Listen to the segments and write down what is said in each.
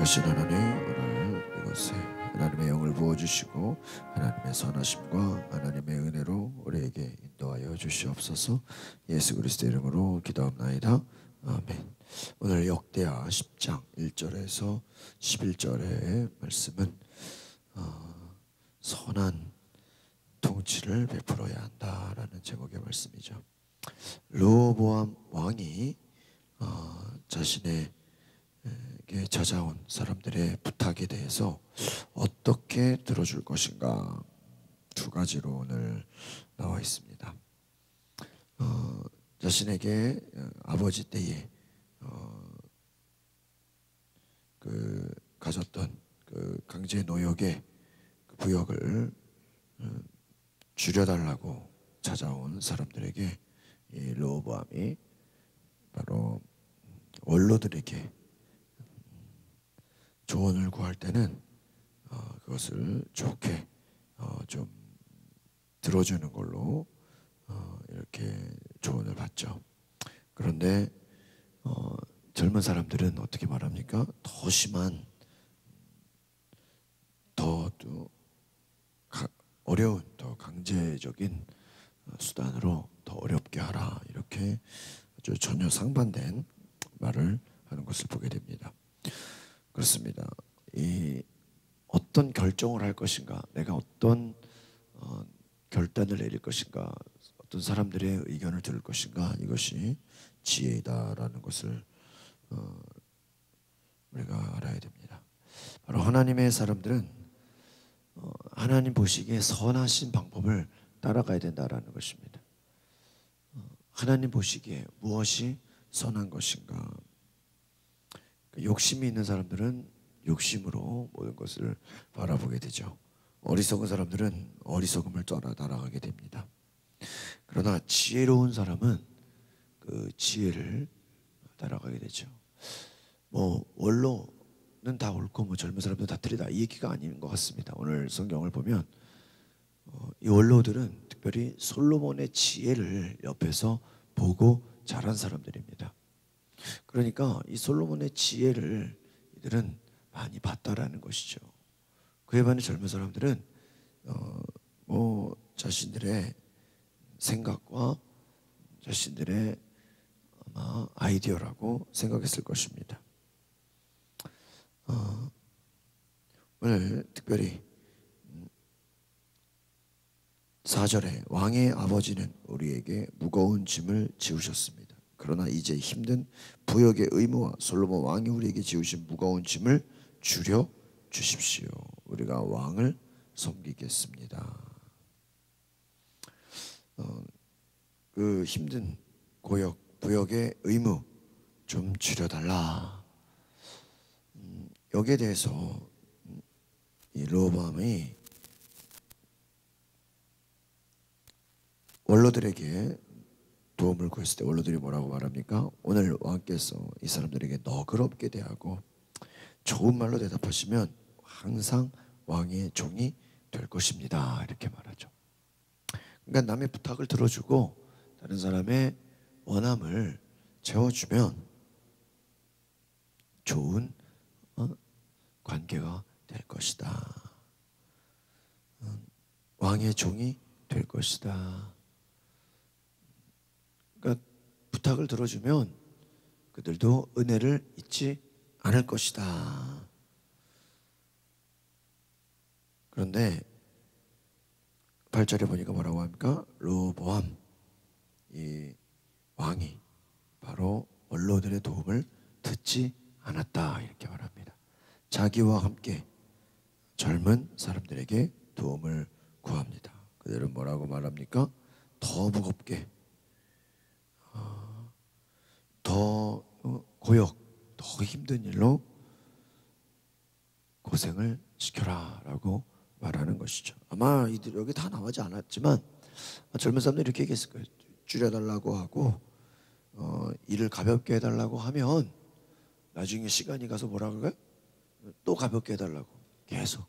거룩하신 하나님, 오늘 이곳에 하나님의 영을 부어주시고 하나님의 선하심과 하나님의 은혜로 우리에게 인도하여 주시옵소서. 예수 그리스도 이름으로 기도합나이다. 아멘. 오늘 역대하 10장 1절에서 11절의 말씀은 선한 통치를 베풀어야 한다라는 제목의 말씀이죠. 르호보암 왕이 자신에게 찾아온 사람들의 부탁에 대해서 어떻게 들어줄 것인가, 두 가지로 오늘 나와 있습니다. 자신에게 아버지 때에 가졌던 그 강제 노역의 그 부역을 줄여달라고 찾아온 사람들에게 이 르호보암이 바로 원로들에게 조언을 구할 때는 그것을 좋게 좀 들어주는 걸로 이렇게 조언을 받죠. 그런데 젊은 사람들은 어떻게 말합니까? 더 심한, 더 어려운, 더 강제적인 수단으로 더 어렵게 하라, 이렇게 아주 전혀 상반된 말을 하는 것을 보게 됩니다. 그렇습니다. 이 어떤 결정을 할 것인가, 내가 어떤 결단을 내릴 것인가, 어떤 사람들의 의견을 들을 것인가, 이것이 지혜이다라는 것을 우리가 알아야 됩니다. 바로 하나님의 사람들은 하나님 보시기에 선하신 방법을 따라가야 된다라는 것입니다. 하나님 보시기에 무엇이 선한 것인가. 욕심이 있는 사람들은 욕심으로 모든 것을 바라보게 되죠. 어리석은 사람들은 어리석음을 따라가게 됩니다. 그러나 지혜로운 사람은 그 지혜를 따라가게 되죠. 원로는 다 옳고 젊은 사람도 다 틀리다, 이 얘기가 아닌 것 같습니다. 오늘 성경을 보면 이 원로들은 특별히 솔로몬의 지혜를 옆에서 보고 자란 사람들입니다. 그러니까 이 솔로몬의 지혜를 이들은 많이 봤다라는 것이죠. 그에 반해 젊은 사람들은 자신들의 생각과 자신들의 아마 아이디어라고 생각했을 것입니다. 오늘 특별히 4절에 왕의 아버지는 우리에게 무거운 짐을 지우셨습니다. 그러나 이제 힘든 부역의 의무와 솔로몬 왕이 우리에게 지우신 무거운 짐을 줄여 주십시오. 우리가 왕을 섬기겠습니다. 그 힘든 부역의 의무 좀 줄여달라. 여기에 대해서 이 르호보암이 원로들에게 도움을 구했을 때 원로들이 뭐라고 말합니까? 오늘 왕께서 이 사람들에게 너그럽게 대하고 좋은 말로 대답하시면 항상 왕의 종이 될 것입니다, 이렇게 말하죠. 그러니까 남의 부탁을 들어주고 다른 사람의 원함을 채워주면 좋은 관계가 될 것이다. 왕의 종이 될 것이다. 그러니까 부탁을 들어주면 그들도 은혜를 잊지 않을 것이다. 그런데 8절에 보니까 뭐라고 합니까? 르호보암 이 왕이 바로 원로들의 도움을 듣지 않았다, 이렇게 말합니다. 자기와 함께 젊은 사람들에게 도움을 구합니다. 그들은 뭐라고 말합니까? 더 무겁게, 더 고역, 더 힘든 일로 고생을 시켜라 라고 말하는 것이죠. 아마 이들 여기 다 나오지 않았지만 젊은 사람들이 이렇게 얘기했을 거예요. 줄여달라고 하고 일을 가볍게 해달라고 하면 나중에 시간이 가서 뭐라 그럴까요? 또 가볍게 해달라고 계속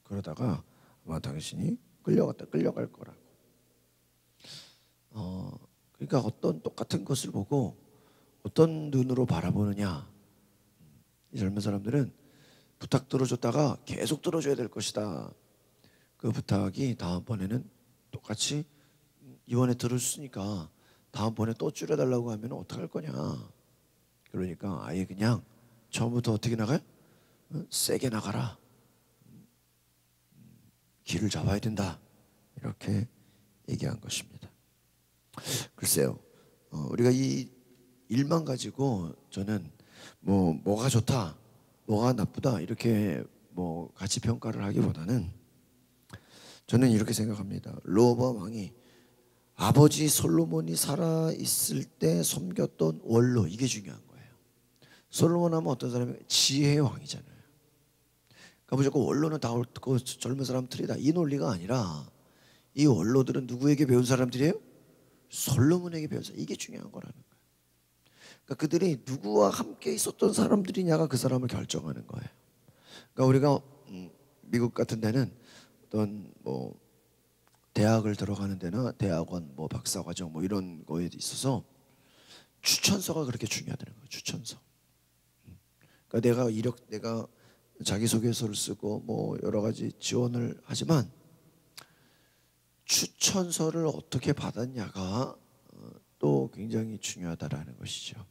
그러다가 아마 당신이 끌려갈 거라고. 그러니까 어떤 똑같은 것을 보고 어떤 눈으로 바라보느냐. 이 젊은 사람들은 부탁 들어줬다가 계속 들어줘야 될 것이다. 그 부탁이 다음번에는 똑같이 이번에 들어줬으니까 다음번에 또 줄여달라고 하면 어떡할 거냐. 그러니까 아예 그냥 처음부터 어떻게 나가요? 세게 나가라. 길을 잡아야 된다. 이렇게 얘기한 것입니다. 글쎄요, 우리가 이 일만 가지고 저는 뭐가 좋다, 뭐가 나쁘다 이렇게 뭐 같이 평가를 하기보다는 저는 이렇게 생각합니다. 르호보암 왕이 아버지 솔로몬이 살아 있을 때 섬겼던 원로, 이게 중요한 거예요. 솔로몬 하면 어떤 사람이 지혜의 왕이잖아요. 그러니까 무조건 원로는 다 옳고 젊은 사람 틀리다, 이 논리가 아니라 이 원로들은 누구에게 배운 사람들이에요? 솔로몬에게 배운 사람. 이게 중요한 거라는 거예요. 그러니까 그들이 누구와 함께 있었던 사람들이냐가 그 사람을 결정하는 거예요. 그러니까 우리가 미국 같은 데는 어떤 뭐 대학을 들어가는 데나 대학원 뭐 박사과정 뭐 이런 거에 있어서 추천서가 그렇게 중요하다는 거예요. 추천서. 그러니까 내가 자기소개서를 쓰고 뭐 여러 가지 지원을 하지만 추천서를 어떻게 받았냐가 또 굉장히 중요하다라는 것이죠.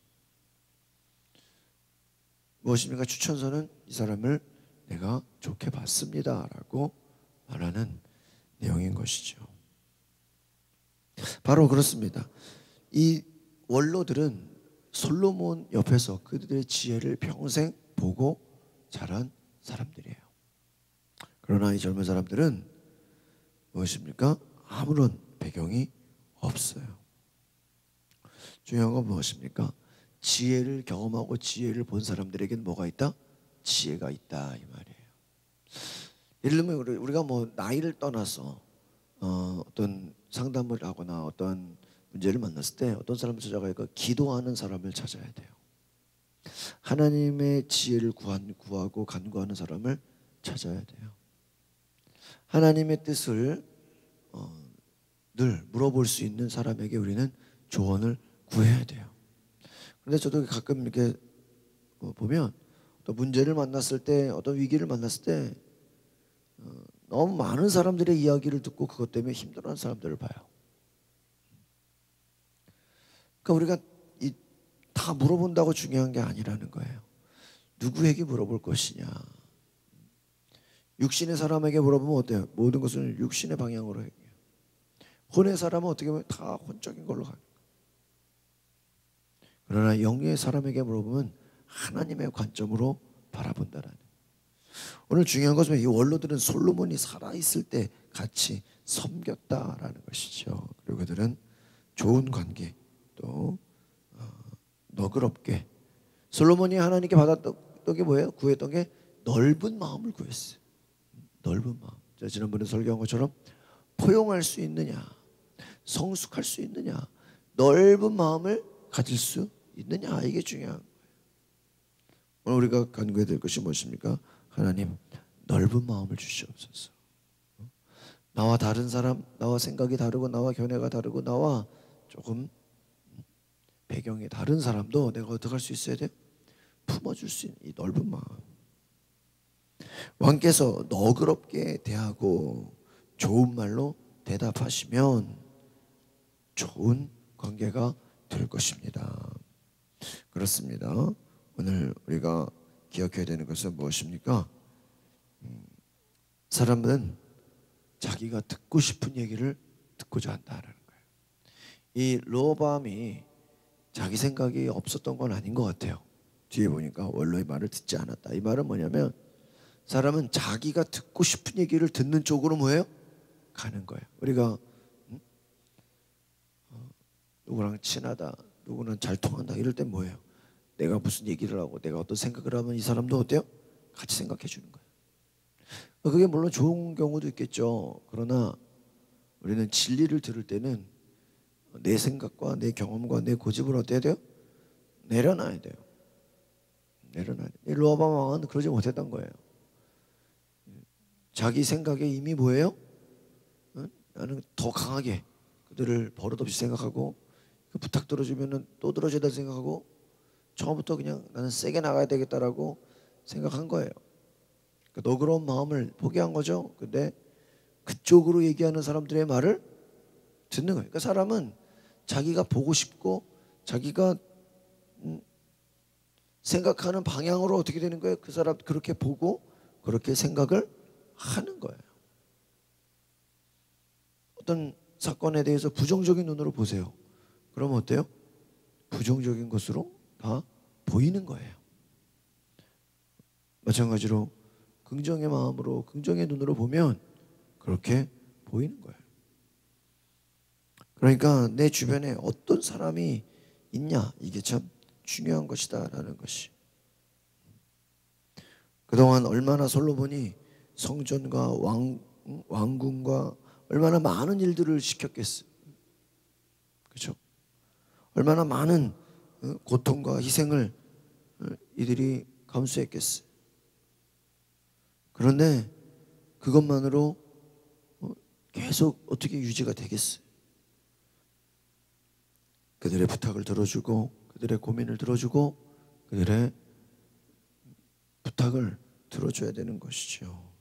무엇입니까? 추천서는 이 사람을 내가 좋게 봤습니다라고 말하는 내용인 것이죠. 바로 그렇습니다. 이 원로들은 솔로몬 옆에서 그들의 지혜를 평생 보고 자란 사람들이에요. 그러나 이 젊은 사람들은 무엇입니까? 아무런 배경이 없어요. 중요한 건 무엇입니까? 지혜를 경험하고 지혜를 본 사람들에게는 뭐가 있다? 지혜가 있다, 이 말이에요. 예를 들면 우리가 뭐 나이를 떠나서 어떤 상담을 하거나 어떤 문제를 만났을 때 어떤 사람을 찾아가야 기도하는 사람을 찾아야 돼요. 하나님의 지혜를 구하고 간구하는 사람을 찾아야 돼요. 하나님의 뜻을 늘 물어볼 수 있는 사람에게 우리는 조언을 구해야 돼요. 그런데 저도 가끔 이렇게 보면 어떤 문제를 만났을 때, 어떤 위기를 만났을 때 너무 많은 사람들의 이야기를 듣고 그것 때문에 힘들어하는 사람들을 봐요. 그러니까 우리가 다 물어본다고 중요한 게 아니라는 거예요. 누구에게 물어볼 것이냐. 육신의 사람에게 물어보면 어때요? 모든 것을 육신의 방향으로 해요. 혼의 사람은 어떻게 보면 다 혼적인 걸로 가는 거예요. 그러나 영의 사람에게 물어보면 하나님의 관점으로 바라본다라는. 오늘 중요한 것은 이 원로들은 솔로몬이 살아있을 때 같이 섬겼다라는 것이죠. 그리고 그들은 좋은 관계, 또 너그럽게, 솔로몬이 하나님께 받았던 게 뭐예요? 구했던 게 넓은 마음을 구했어요. 넓은 마음. 제가 지난번에 설교한 것처럼 포용할 수 있느냐, 성숙할 수 있느냐, 넓은 마음을 가질 수 있느냐, 이게 중요한 거예요. 오늘 우리가 간구해야 될 것이 무엇입니까? 하나님, 넓은 마음을 주시옵소서. 나와 다른 사람, 나와 생각이 다르고 나와 견해가 다르고 나와 조금 배경이 다른 사람도 내가 어떻게 할 수 있어야 돼요? 품어줄 수 있는 이 넓은 마음. 왕께서 너그럽게 대하고 좋은 말로 대답하시면 좋은 관계가 될 것입니다. 그렇습니다. 오늘 우리가 기억해야 되는 것은 무엇입니까? 사람은 자기가 듣고 싶은 얘기를 듣고자 한다는 거예요. 이 르호보암이 자기 생각이 없었던 건 아닌 것 같아요. 뒤에 보니까 원로의 말을 듣지 않았다. 이 말은 뭐냐면 사람은 자기가 듣고 싶은 얘기를 듣는 쪽으로 뭐예요? 가는 거예요. 우리가 누구랑 친하다, 누구랑 잘 통한다 이럴 땐 뭐예요? 내가 무슨 얘기를 하고 내가 어떤 생각을 하면 이 사람도 어때요? 같이 생각해 주는 거예요. 그게 물론 좋은 경우도 있겠죠. 그러나 우리는 진리를 들을 때는 내 생각과 내 경험과 내 고집을 어때야 돼요? 내려놔야 돼요. 내려놔야 돼요. 르호보암 왕은 그러지 못했던 거예요. 자기 생각에 이미 뭐예요? 나는 더 강하게 그들을 버릇없이 생각하고 그 부탁 들어주면 또 들어줘야 될 생각하고 처음부터 그냥 나는 세게 나가야 되겠다라고 생각한 거예요. 그러니까 너그러운 마음을 포기한 거죠. 근데 그쪽으로 얘기하는 사람들의 말을 듣는 거예요. 그러니까 사람은 자기가 보고 싶고 자기가 생각하는 방향으로 어떻게 되는 거예요? 그 사람 그렇게 보고 그렇게 생각을 하는 거예요. 어떤 사건에 대해서 부정적인 눈으로 보세요. 그러면 어때요? 부정적인 것으로 다 보이는 거예요. 마찬가지로 긍정의 마음으로 긍정의 눈으로 보면 그렇게 보이는 거예요. 그러니까 내 주변에 어떤 사람이 있냐, 이게 참 중요한 것이다라는 것이. 그동안 얼마나 솔로몬이 성전과 왕궁과 얼마나 많은 일들을 시켰겠어요. 그렇죠? 얼마나 많은 고통과 희생을 이들이 감수했겠어요. 그런데 그것만으로 계속 어떻게 유지가 되겠어요? 그들의 부탁을 들어주고 그들의 고민을 들어주고 그들의 부탁을 들어줘야 되는 것이죠.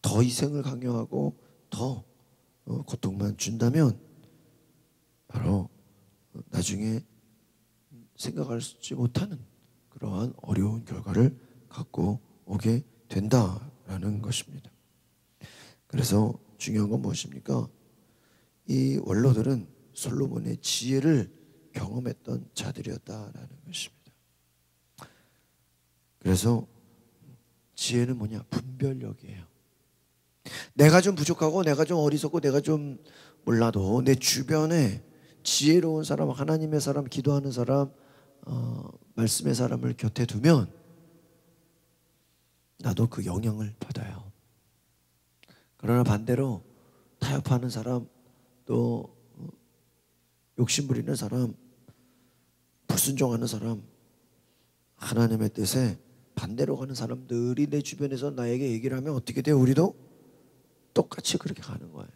더 희생을 강요하고 더 고통만 준다면 바로 나중에 생각하지 못하는 그러한 어려운 결과를 갖고 오게 된다라는 것입니다. 그래서 중요한 건 무엇입니까? 이 원로들은 솔로몬의 지혜를 경험했던 자들이었다라는 것입니다. 그래서 지혜는 뭐냐? 분별력이에요. 내가 좀 부족하고 내가 좀 어리석고 내가 좀 몰라도 내 주변에 지혜로운 사람, 하나님의 사람, 기도하는 사람, 말씀의 사람을 곁에 두면 나도 그 영향을 받아요. 그러나 반대로 타협하는 사람, 또 욕심부리는 사람, 불순종하는 사람, 하나님의 뜻에 반대로 가는 사람들이 내 주변에서 나에게 얘기를 하면 어떻게 돼요? 우리도 똑같이 그렇게 가는 거예요.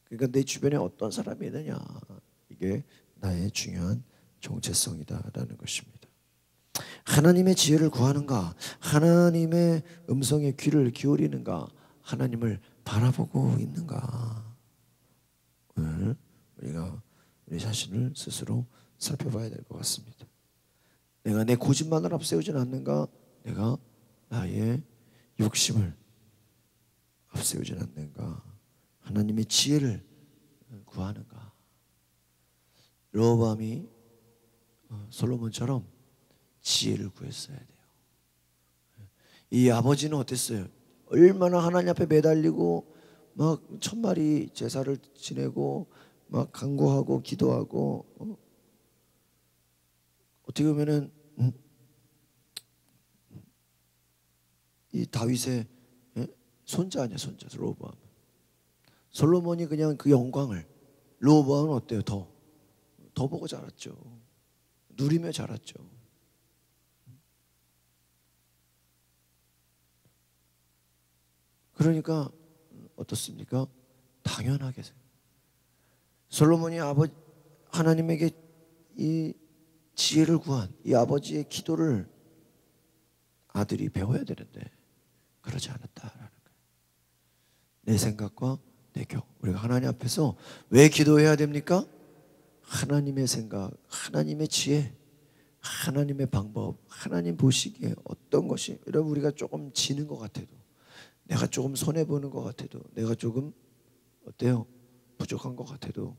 그러니까 내 주변에 어떤 사람이 있느냐, 이게 나의 중요한 정체성이다라는 것입니다. 하나님의 지혜를 구하는가, 하나님의 음성에 귀를 기울이는가, 하나님을 바라보고 있는가. 오늘 우리가 우리 자신을 스스로 살펴봐야 될 것 같습니다. 내가 내 고집만을 앞세우진 않는가, 내가 나의 욕심을 앞세우진 않는가, 하나님의 지혜를 구하는가. 르호보암이 솔로몬처럼 지혜를 구했어야 돼요. 이 아버지는 어땠어요? 얼마나 하나님 앞에 매달리고 막 1000마리 제사를 지내고 막 간구하고 기도하고 어떻게 보면은 이 다윗의 손자 아니야, 손자 르호보암. 솔로몬이 그냥 그 영광을, 르호보암은 어때요? 더 보고 자랐죠. 누리며 자랐죠. 그러니까 어떻습니까? 당연하게 솔로몬이 하나님에게 이 지혜를 구한 이 아버지의 기도를 아들이 배워야 되는데 그러지 않았다라는 거예요. 내 생각과 내 우리가 하나님 앞에서 왜 기도해야 됩니까? 하나님의 생각, 하나님의 지혜, 하나님의 방법, 하나님 보시기에 어떤 것이, 여러분 우리가 조금 지는 것 같아도, 내가 조금 손해보는 것 같아도, 내가 조금 어때요? 부족한 것 같아도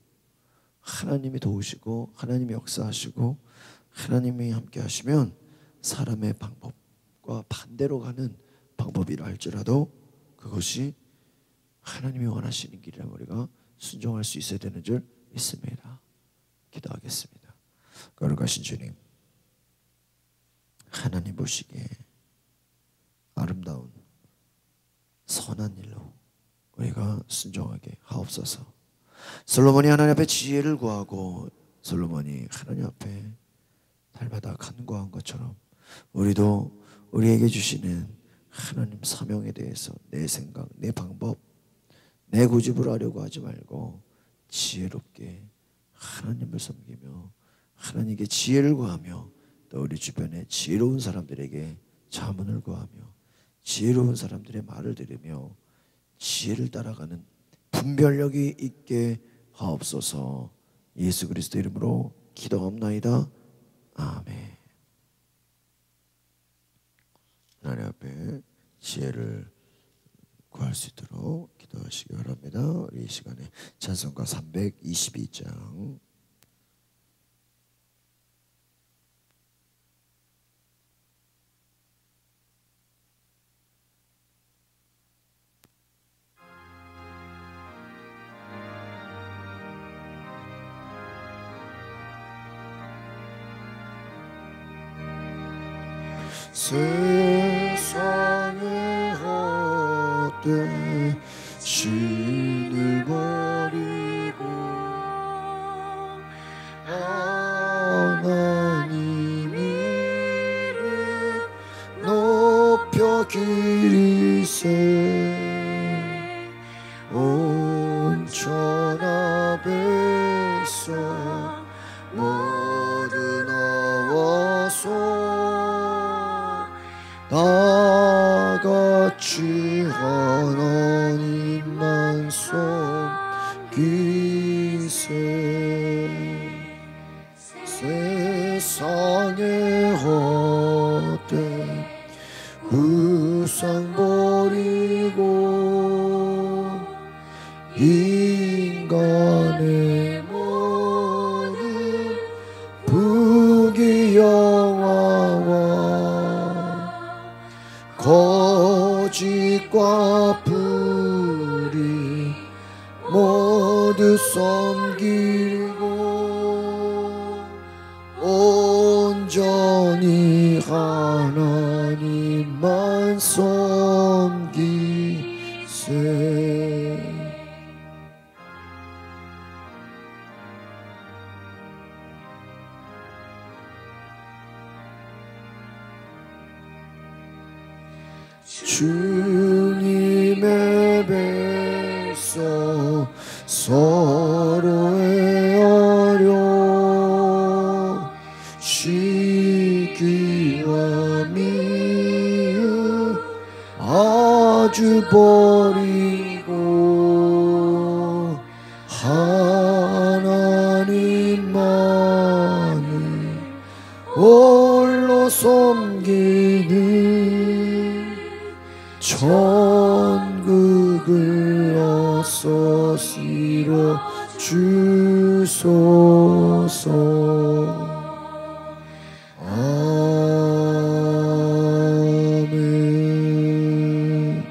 하나님이 도우시고 하나님이 역사하시고 하나님이 함께 하시면 사람의 방법과 반대로 가는 방법이라 할지라도 그것이 하나님이 원하시는 길이라면 우리가 순종할 수 있어야 되는 줄 믿습니다. 기도하겠습니다. 거룩하신 주님, 하나님 보시기에 아름다운 선한 일로 우리가 순종하게 하옵소서. 솔로몬이 하나님 앞에 지혜를 구하고 솔로몬이 하나님 앞에 달마다 간구한 것처럼 우리도 우리에게 주시는 하나님 사명에 대해서 내 생각, 내 방법, 내 고집으로 하려고 하지 말고 지혜롭게 하나님을 섬기며 하나님께 지혜를 구하며 또 우리 주변에 지혜로운 사람들에게 자문을 구하며 지혜로운 사람들의 말을 들으며 지혜를 따라가는 분별력이 있게 하옵소서. 예수 그리스도 이름으로 기도하옵나이다. 아멘. 하나님 앞에 지혜를 구할 수 있도록 기도하시기 바랍니다. 우리 이 시간에 찬송가 322장 세상의 헛된 신을 버리고 하나님 이름 높여 기리세 온 천하 백성 모두 나와서 다같이 하나님만 섬기세 세상의 헛된 우상 버리고 인간의 모든 부귀영화와 거짓과 불의 모두 섬기고 온전히 하나님만 섬기세 주님의 백성 서로의 어려움 시기와 미움 아주 버리고 하나님만을 홀로 섬기는 천국을 어서 이뤄 주소서. 아멘.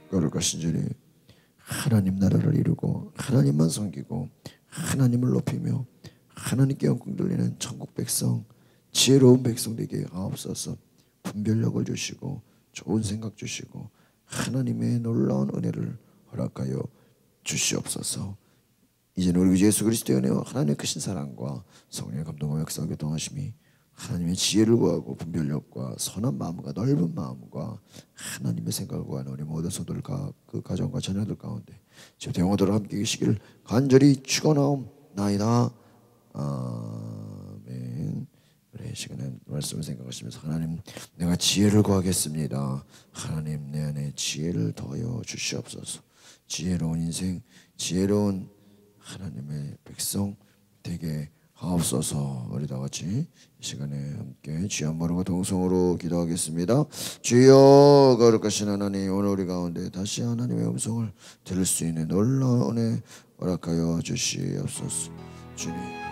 거룩과 신전이 하나님 나라를 이루고 하나님만 섬기고 하나님을 높이며 하나님께 영광 돌리는 천국 백성, 지혜로운 백성 되게 하옵소서. 분별력을 주시고 좋은 생각 주시고 하나님의 놀라운 은혜를 허락하여 주시옵소서. 이제는 우리 주 예수 그리스도의 은혜와 하나님의 크신 사랑과 성령의 감동과 역사와 교통하심이 하나님의 지혜를 구하고 분별력과 선한 마음과 넓은 마음과 하나님의 생각을 구하는 우리 모든 성도들과 그 가정과 자녀들 가운데 지금 영원토록 함께 계시기를 간절히 축원하옵나이다. 아멘. 그래, 시간에 말씀을 생각하시면서 하나님, 내가 지혜를 구하겠습니다. 하나님, 내 안에 지혜를 더하여 주시옵소서. 지혜로운 인생, 지혜로운 하나님의 백성 되게 하옵소서. 우리 다 같이 이 시간에 함께 주여 모르고 동성으로 기도하겠습니다. 주여, 거룩하신 하나님, 오늘 우리 가운데 다시 하나님의 음성을 들을 수 있는 놀라운 은혜 허락하여 주시옵소서. 주님.